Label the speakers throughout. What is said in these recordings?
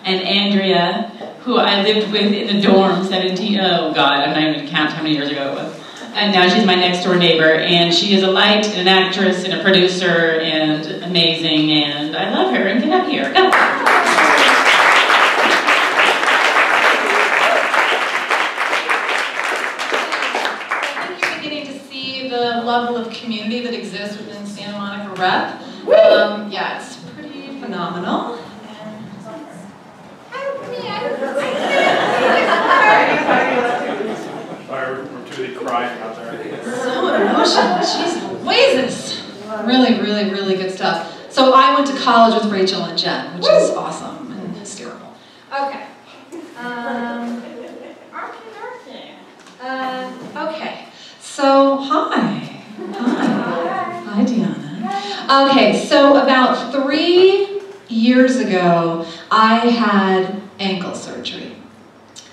Speaker 1: and Andrea, who I lived with in the dorm 17, oh God, I'm not even going to count how many years ago it was. And now she's my next door neighbor, and she is a light, and an actress, and a producer, and amazing, and I love her, and get up here, go!
Speaker 2: The level of community that exists within Santa Monica Rep. Yeah, it's pretty phenomenal.
Speaker 3: Sorry, we're too busy crying out there.
Speaker 2: So emotional, jeez Louises. Really, really, really good stuff. So I went to college with Rachel and Jen, which is awesome and hysterical. Okay. Okay. So, hi Deanna. Okay, so about 3 years ago, I had ankle surgery.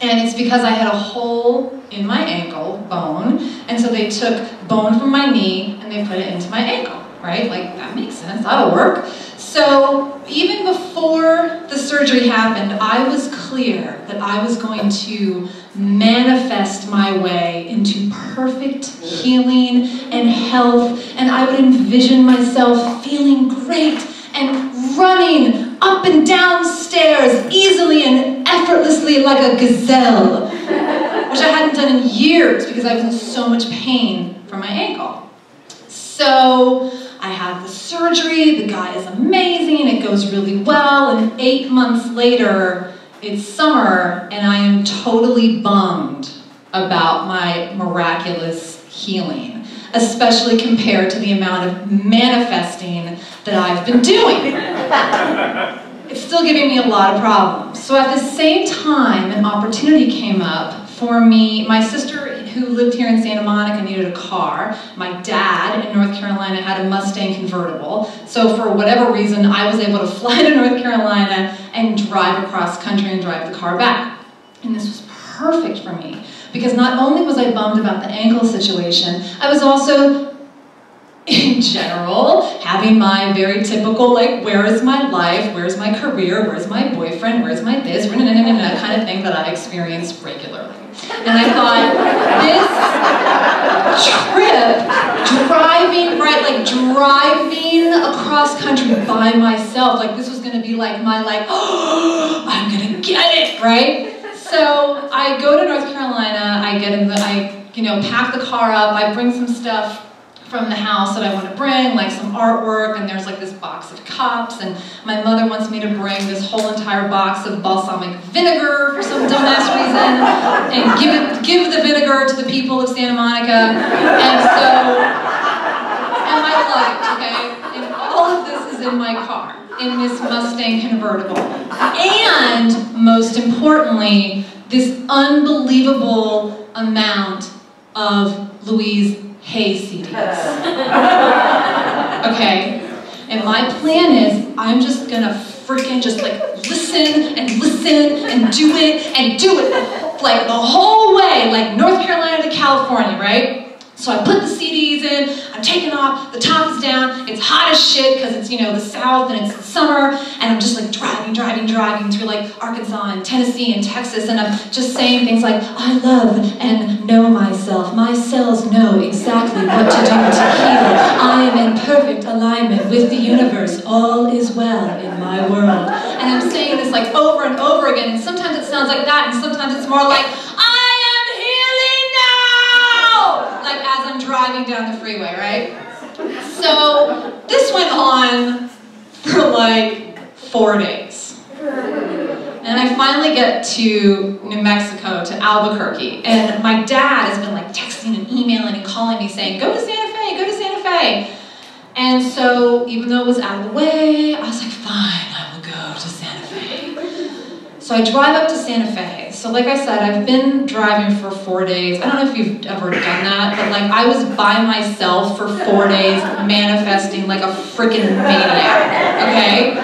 Speaker 2: And it's because I had a hole in my ankle bone, and so they took bone from my knee and they put it into my ankle, right? Like, that makes sense, that'll work. So, even before the surgery happened, I was clear that I was going to manifest my way into perfect healing and health, and I would envision myself feeling great and running up and down stairs easily and effortlessly like a gazelle, which I hadn't done in years because I was in so much pain from my ankle. So I have the surgery, the guy is amazing, it goes really well, and 8 months later, it's summer, and I am totally bummed about my miraculous healing, especially compared to the amount of manifesting that I've been doing. It's still giving me a lot of problems. So at the same time, an opportunity came up for me. My sister, who lived here in Santa Monica, needed a car. My dad in North Carolina had a Mustang convertible. So for whatever reason, I was able to fly to North Carolina and drive across country and drive the car back. And this was perfect for me, because not only was I bummed about the ankle situation, I was also, in general, having my very typical, like, where is my life, where's my career, where's my boyfriend, where's my this, kind of thing that I experience regularly. And I thought, this trip, driving across country by myself, like, this was gonna be like my, oh, I'm gonna get it, right? So I go to North Carolina, I pack the car up, I bring some stuff from the house that I want to bring, like some artwork, and there's like this box of cups, and my mother wants me to bring this whole entire box of balsamic vinegar for some dumbass reason, and give the vinegar to the people of Santa Monica, and my luggage, okay? And all of this is in my car, in this Mustang convertible. And, most importantly, this unbelievable amount of Louise Hay CDs. Okay? And my plan is, I'm just gonna freaking just like listen and do it like the whole way, like North Carolina to California, right? So I put the CDs in, I'm taking off, the top is down, it's hot as shit because it's, the South and it's summer, and I'm just like driving through like Arkansas and Tennessee and Texas, and I'm just saying things like, I love and know myself. My cells know exactly what to do to heal. I am in perfect alignment with the universe. All is well in my world. And I'm saying this like over and over again, and sometimes it sounds like that, and sometimes it's more like, like as I'm driving down the freeway, right? So this went on for like 4 days. And I finally get to New Mexico, to Albuquerque, and my dad has been like texting and emailing and calling me saying, go to Santa Fe, go to Santa Fe. And so even though it was out of the way, I was like, fine, I will go to Santa Fe. So I drive up to Santa Fe. So like I said, I've been driving for 4 days. I don't know if you've ever done that, but like I was by myself for 4 days manifesting like a freaking maniac, okay?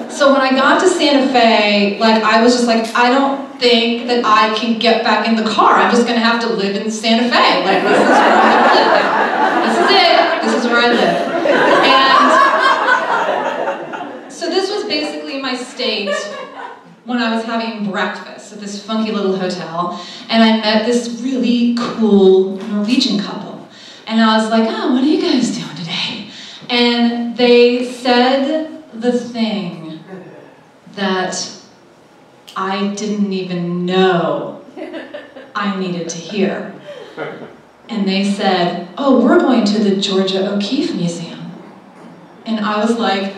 Speaker 2: So when I got to Santa Fe, like I was just like, I don't think that I can get back in the car. I'm just gonna have to live in Santa Fe. Like this is where I'm gonna live. This is it, this is where I live. And so this was basically my state when I was having breakfast at this funky little hotel, and I met this really cool Norwegian couple. And I was like, oh, what are you guys doing today? And they said the thing that I didn't even know I needed to hear. And they said, oh, we're going to the Georgia O'Keeffe Museum. And I was like,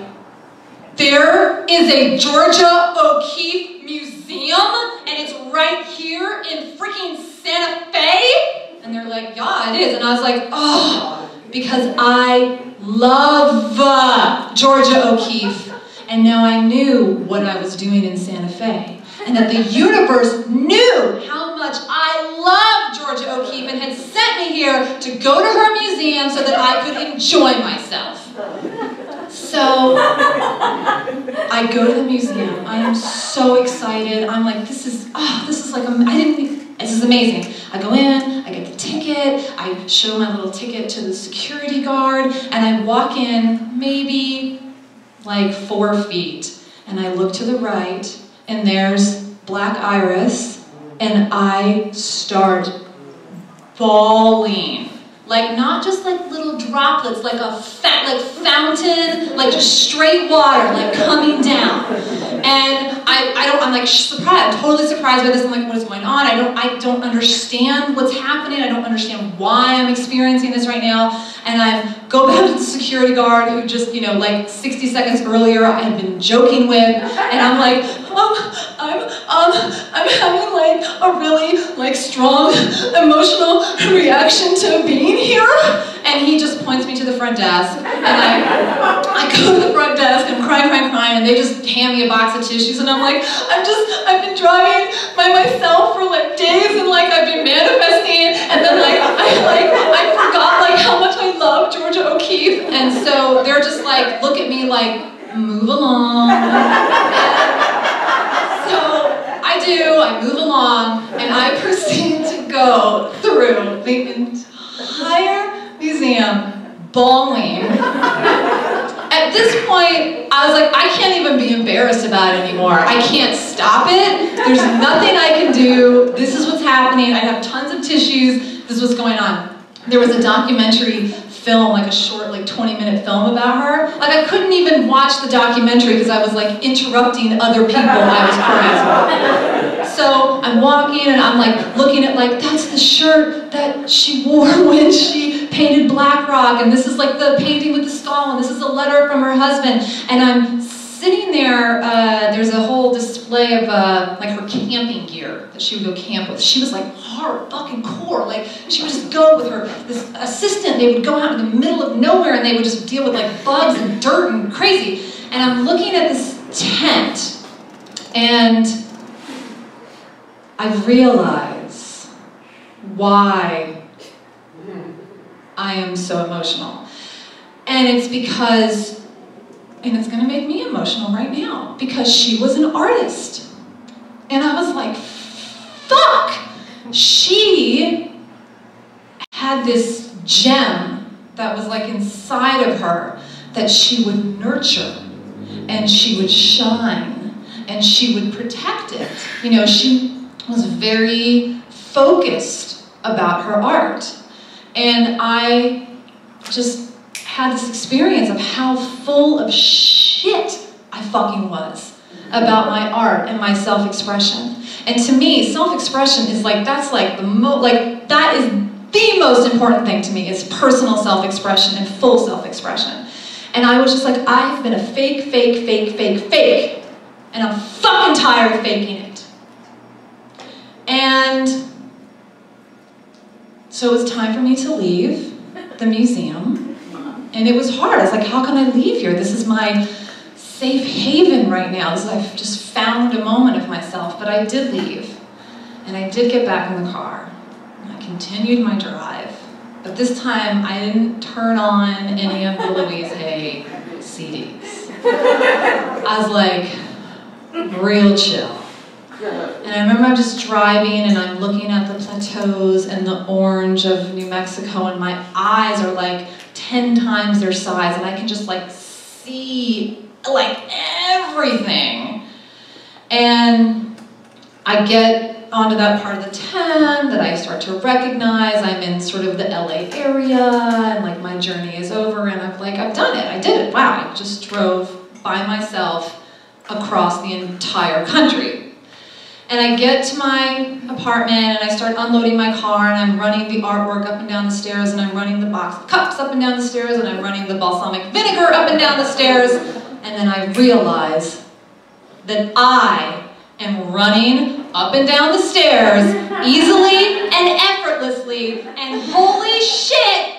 Speaker 2: there is a Georgia O'Keeffe Museum, and it's right here in freaking Santa Fe? And they're like, yeah, it is. And I was like, oh, because I love Georgia O'Keeffe. And now I knew what I was doing in Santa Fe. And that the universe knew how much I loved Georgia O'Keeffe and had sent me here to go to her museum so that I could enjoy myself. So I go to the museum. I am so excited. I'm like, this is like, this is amazing. I go in, I get the ticket, I show my little ticket to the security guard, and I walk in maybe like 4 feet, and I look to the right, and there's Black Iris, and I start bawling. Like, not just like little droplets, like a fountain, like just straight water, like coming down. And I'm like surprised, I'm totally surprised by this. I'm like, what is going on? I don't understand what's happening. I don't understand why I'm experiencing this right now. And I go back to the security guard who just, you know, like 60 seconds earlier I had been joking with. And I'm like, I'm having like a really like strong emotional reaction to being here. And he just points me to the front desk, and I go to the front desk, and I'm crying, and they just hand me a box of tissues, and I'm like, I've been driving by myself for like days, and like I've been manifesting, and then like I forgot like how much I love Georgia O'Keeffe, and so they're just like, look at me like, move along. I move along, and I proceed to go through the entire museum bawling. At this point, I was like, I can't even be embarrassed about it anymore. I can't stop it. There's nothing I can do. This is what's happening. I have tons of tissues. This is what's going on. There was a documentary film, like a short, like 20-minute film about her. Like, I couldn't even watch the documentary because I was like interrupting other people I was crying. So I'm walking and I'm like looking at like, that's the shirt that she wore when she painted Black Rock, and this is like the painting with the skull, and this is a letter from her husband. And I'm sitting there, there's a whole display of like her camping gear that she would go camp with. She was like hard fucking core. Like, she would just go with her, this assistant, they would go out in the middle of nowhere and they would just deal with like bugs and dirt and crazy. And I'm looking at this tent, and I realize why I am so emotional. And it's because, and it's gonna make me emotional right now, because she was an artist. And I was like, fuck! She had this gem that was like inside of her that she would nurture, and she would shine, and she would protect it. You know, she was very focused about her art. And I just had this experience of how full of shit I fucking was about my art and my self-expression. And to me, self-expression is like, that's like that is the most important thing to me, is personal self-expression and full self-expression. And I was just like, I've been a fake, and I'm fucking tired of faking it. And so it was time for me to leave the museum. And it was hard. I was like, how can I leave here? This is my safe haven right now. I've just found a moment of myself. But I did leave. And I did get back in the car. And I continued my drive. But this time, I didn't turn on any of the Louise Hay CDs. I was like, real chill. And I remember I'm just driving and I'm looking at the plateaus and the orange of New Mexico, and my eyes are like 10 times their size, and I can just like see like everything. And I get onto that part of the 10 that I start to recognize. I'm in sort of the LA area, and like my journey is over, and I'm like, I've done it, I did it, wow, I just drove by myself across the entire country. And I get to my apartment, and I start unloading my car, and I'm running the artwork up and down the stairs, and I'm running the box of cups up and down the stairs, and I'm running the balsamic vinegar up and down the stairs, and then I realize that I am running up and down the stairs easily and effortlessly, and holy shit,